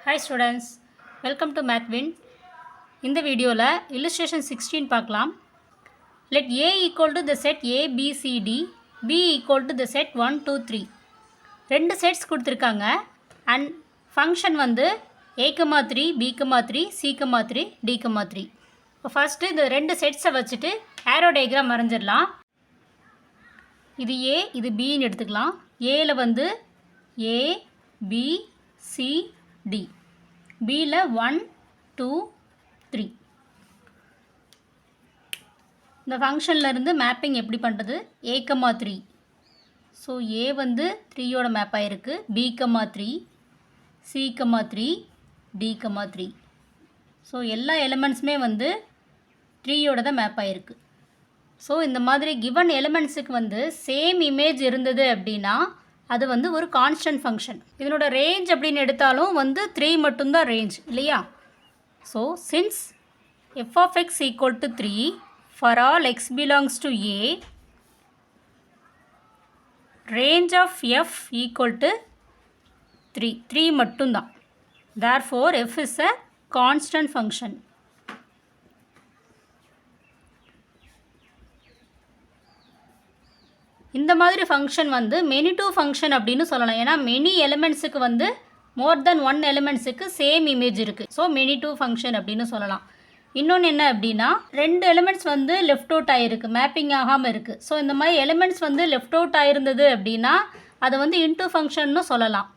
Hi students, welcome to MathWin. இந்த வீடியோவில் illustration 16 பார்க்கலாம். Let A equal to the set A, B, C, D, B equal to the set 1, 2, 3. ரெண்டு sets கொடுத்துருக்காங்க and function வந்து A, 3, B, 3, C, 3, D, 3. இப்போ first இந்த ரெண்டு செட்ஸை வச்சுட்டு ஆரோ டயக்ராம் வரைஞ்சிடலாம். இது A, இது Bன்னு எடுத்துக்கலாம். Aல வந்து A, B, C, D. Bல 1, 2, 3. இந்த ஃபங்க்ஷனில் இருந்து மேப்பிங் எப்படி பண்ணுறது? A, 3. ஸோ A வந்து 3யோட மேப் ஆகிருக்கு. B, 3, C, 3, D, 3. ஸோ எல்லா எலிமெண்ட்ஸுமே வந்து 3யோட தான் மேப் ஆகிருக்கு. ஸோ இந்த மாதிரி கிவன் எலிமெண்ட்ஸுக்கு வந்து சேம் இமேஜ் இருந்தது அப்படின்னா அது வந்து ஒரு கான்ஸ்டன்ட் ஃபங்க்ஷன். இதனோட ரேஞ்ச் அப்படின்னு எடுத்தாலும் வந்து 3 மட்டும்தான் ரேஞ்ச் இல்லையா? So since f of x equal to 3 for all x belongs to A, range of f equal to 3 மட்டும்தான். Therefore f is a constant function. இந்த மாதிரி ஃபங்க்ஷன் வந்து மெனி டூ ஃபங்க்ஷன் அப்படின்னு சொல்லலாம். ஏன்னா மெனி எலிமெண்ட்ஸுக்கு வந்து மோர் தென் ஒன் எலிமெண்ட்ஸுக்கு சேம் இமேஜ் இருக்குது. So many to function அப்படின்னு சொல்லலாம். இன்னொன்று என்ன அப்படின்னா ரெண்டு எலிமெண்ட்ஸ் வந்து லெஃப்ட் அவுட் ஆகிருக்கு, மேப்பிங் ஆகாமல் இருக்குது. ஸோ இந்த மாதிரி எலிமெண்ட்ஸ் வந்து லெஃப்ட் அவுட் ஆகிருந்தது அப்படின்னா அதை வந்து இன்டூ ஃபங்க்ஷன்னு சொல்லலாம்.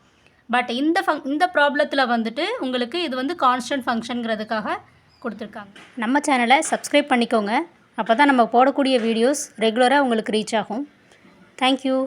பட் இந்த ப்ராப்ளத்தில் வந்துட்டு உங்களுக்கு இது வந்து கான்ஸ்டன்ட் ஃபங்க்ஷனுங்கிறதுக்காக கொடுத்துருக்காங்க. நம்ம சேனலை சப்ஸ்கிரைப் பண்ணிக்கோங்க. அப்போ தான் நம்ம போடக்கூடிய வீடியோஸ் ரெகுலராக உங்களுக்கு ரீச் ஆகும். Thank you.